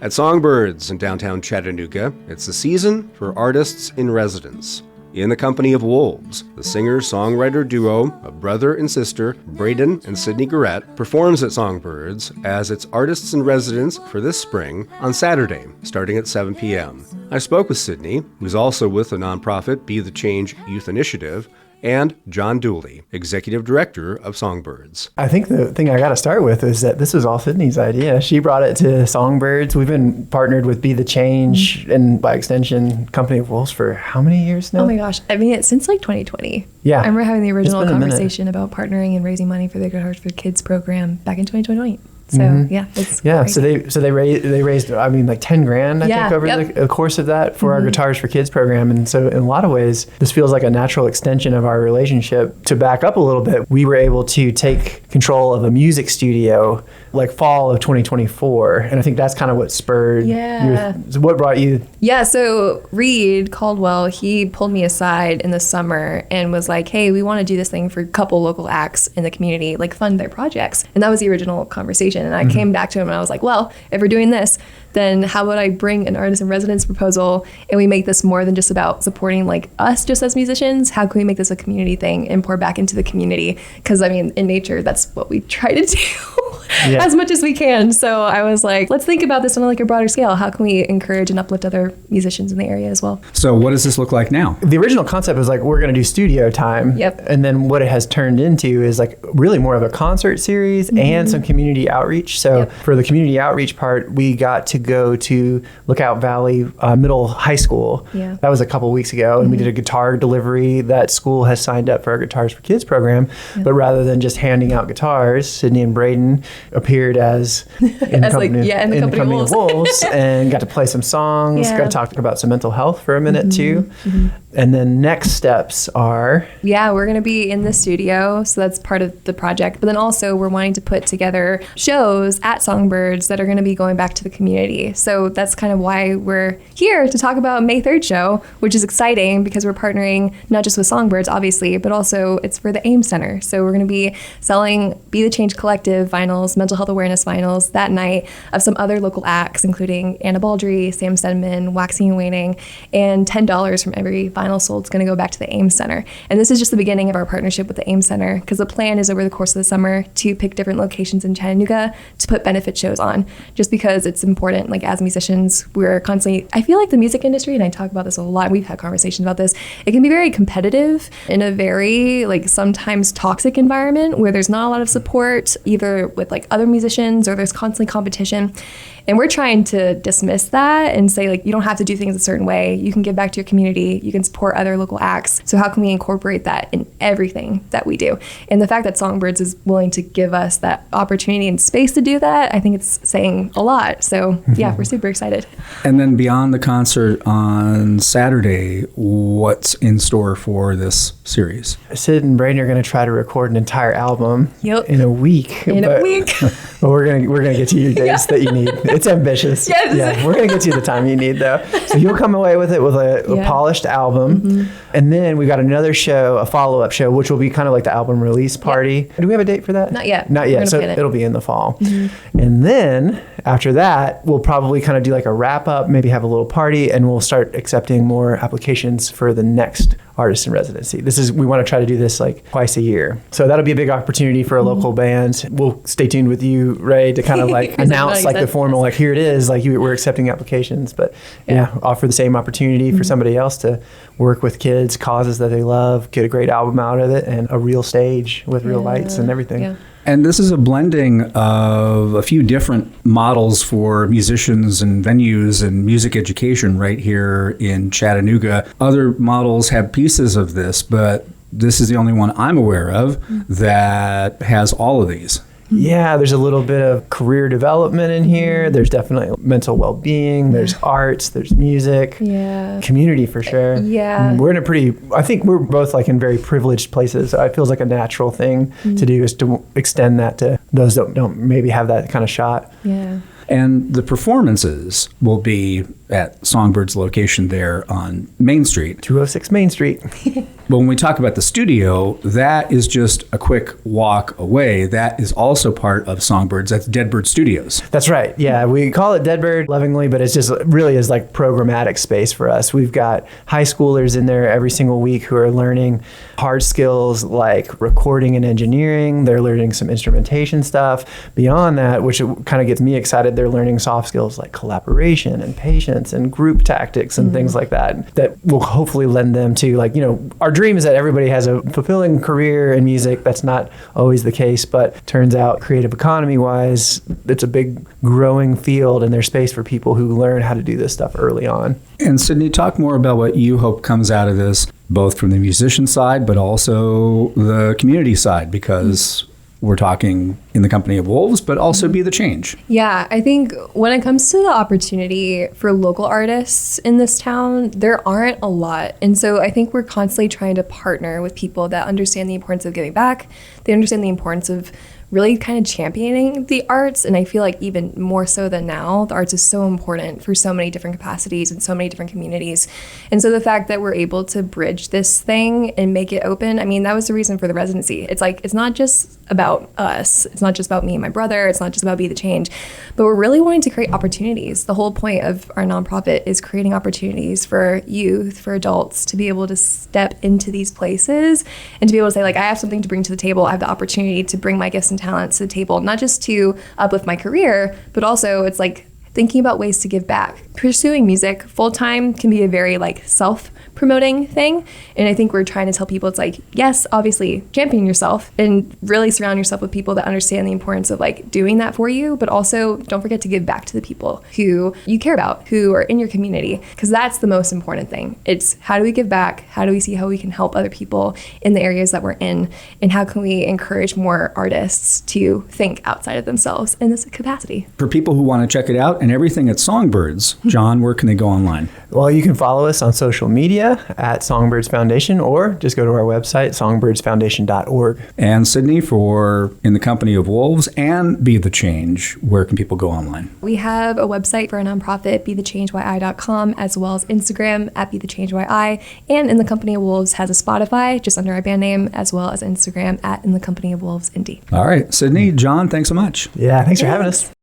At Songbirds in downtown Chattanooga, it's the season for artists in residence. In the company of wolves, the singer-songwriter duo of brother and sister Brayden and Sydney Guerrette performs at Songbirds as its artists in residence for this spring on Saturday, starting at 7 p.m. I spoke with Sydney, who's also with the nonprofit Be the Change Youth Initiative, and John Dooley, Executive Director of Songbirds. I think the thing I got to start with is that this was all Sydney's idea. She brought it to Songbirds. We've been partnered with Be the Change and by extension Company of Wolves for how many years now? Oh my gosh. I mean, it's since like 2020. Yeah. I remember having the original conversation about partnering and raising money for the Good Hearts for Kids program back in 2020. So yeah, it's great. So they raised I mean like 10 grand I think over the course of that for our Guitars for Kids program. And so in a lot of ways this feels like a natural extension of our relationship. To back up a little bit, we were able to take control of a music studio like fall of 2024, and I think that's kind of what spurred what brought you. So Reed Caldwell, he pulled me aside in the summer and was like, hey, we want to do this thing for a couple local acts in the community, like fund their projects. And that was the original conversation. And I came back to him and I was like, well, if we're doing this, then how about I bring an artist in residence proposal and we make this more than just about supporting like us just as musicians? How can we make this a community thing and pour back into the community? Because I mean, in nature, that's what we try to do as much as we can. So I was like, let's think about this on like a broader scale. How can we encourage and uplift other musicians in the area as well? So what does this look like now? The original concept was like, we're going to do studio time. Yep. And then what it has turned into is like really more of a concert series and some community outreach. So for the community outreach part, we got to go to Lookout Valley Middle High School. Yeah. That was a couple weeks ago. And we did a guitar delivery. That school has signed up for our Guitars for Kids program. But rather than just handing out guitars, Sydney and Brayden appeared as in the company of wolves and got to play some songs, got to talk about some mental health for a minute too. And then next steps are? We're going to be in the studio. So that's part of the project. But then also we're wanting to put together shows at Songbirds that are going to be going back to the community. So that's kind of why we're here to talk about May 3rd show, which is exciting because we're partnering not just with Songbirds, obviously, but also it's for the AIM Center. So we're going to be selling Be the Change Collective vinyls, mental health awareness vinyls that night of some other local acts, including Anna Baldry, Sam Stedman, Waxing and Waning, and $10 from every vinyl sold is going to go back to the AIM Center. And this is just the beginning of our partnership with the AIM Center because the plan is over the course of the summer to pick different locations in Chattanooga to put benefit shows on, just because it's important. Like as musicians, we're constantly, I feel like the music industry, and I talk about this a lot, we've had conversations about this, it can be very competitive in a very like sometimes toxic environment where there's not a lot of support either with like other musicians or there's constantly competition. And we're trying to dismiss that and say, like, you don't have to do things a certain way. You can give back to your community. You can support other local acts. So how can we incorporate that in everything that we do? And the fact that Songbirds is willing to give us that opportunity and space to do that, I think it's saying a lot. So we're super excited. And then beyond the concert on Saturday, what's in store for this series? Sid and Brayden are going to try to record an entire album in a week. But we're gonna get to your dates that you need. It's ambitious. Yes. Yeah, we're gonna get you the time you need though. So you'll come away with it with a polished album, and then we got another show, a follow-up show, which will be kind of like the album release party. Do we have a date for that? Not yet. Not yet. So it'll be in the fall, and then after that, we'll probably kind of do like a wrap up, maybe have a little party, and we'll start accepting more applications for the next artist in residency. We want to try to do this like twice a year. So that'll be a big opportunity for a local band. We'll stay tuned with you, Ray, to kind of like announce like the formal, like here it is, like we're accepting applications, but offer the same opportunity for somebody else to work with kids, causes that they love, get a great album out of it, and a real stage with real lights and everything. Yeah. And this is a blending of a few different models for musicians and venues and music education right here in Chattanooga. Other models have pieces of this, but this is the only one I'm aware of that has all of these. Yeah, there's a little bit of career development in here. There's definitely mental well-being. There's arts. There's music. Yeah. Community for sure. Yeah. We're I think we're both like in very privileged places. So it feels like a natural thing to do is to extend that to those that don't maybe have that kind of shot. Yeah. And the performances will be at Songbirds' location there on Main Street. 206 Main Street. But when we talk about the studio, that is just a quick walk away. That is also part of Songbirds. That's Deadbird Studios. That's right. Yeah, we call it Deadbird lovingly, but it's just really is like programmatic space for us. We've got high schoolers in there every single week who are learning hard skills like recording and engineering. They're learning some instrumentation stuff. Beyond that, which kind of gets me excited, they're learning soft skills like collaboration and patience and group tactics and things like that will hopefully lend them to, like, our dream is that everybody has a fulfilling career in music. That's not always the case, but turns out creative economy wise, it's a big growing field, and there's space for people who learn how to do this stuff early on. And Sydney, talk more about what you hope comes out of this, both from the musician side, but also the community side, because we're talking in the company of wolves, but also be the change. Yeah, I think when it comes to the opportunity for local artists in this town, there aren't a lot. And so I think we're constantly trying to partner with people that understand the importance of giving back. They understand the importance of really kind of championing the arts. And I feel like even more so than now, the arts is so important for so many different capacities and so many different communities. And so the fact that we're able to bridge this thing and make it open, I mean, that was the reason for the residency. It's like, it's not just about us. It's not just about me and my brother. It's not just about Be the Change, but we're really wanting to create opportunities. The whole point of our nonprofit is creating opportunities for youth, for adults to be able to step into these places and to be able to say, like, I have something to bring to the table. I have the opportunity to bring my gifts and talents to the table, not just to uplift my career, but also it's like thinking about ways to give back. Pursuing music full-time can be a very like self-promoting thing. And I think we're trying to tell people it's like, yes, obviously champion yourself and really surround yourself with people that understand the importance of like doing that for you, but also don't forget to give back to the people who you care about, who are in your community, because that's the most important thing. It's how do we give back? How do we see how we can help other people in the areas that we're in? And how can we encourage more artists to think outside of themselves in this capacity? For people who want to check it out and everything at Songbirds, John, where can they go online? Well, you can follow us on social media at Songbirds Foundation, or just go to our website, songbirdsfoundation.org. And Sydney, for In the Company of Wolves and Be the Change, where can people go online? We have a website for a nonprofit, BeTheChangeYI.com, as well as Instagram at BeTheChangeYI, and In the Company of Wolves has a Spotify just under our band name, as well as Instagram at In the Company of Wolves Indie. All right, Sydney, John, thanks so much. Yeah, thanks for having us.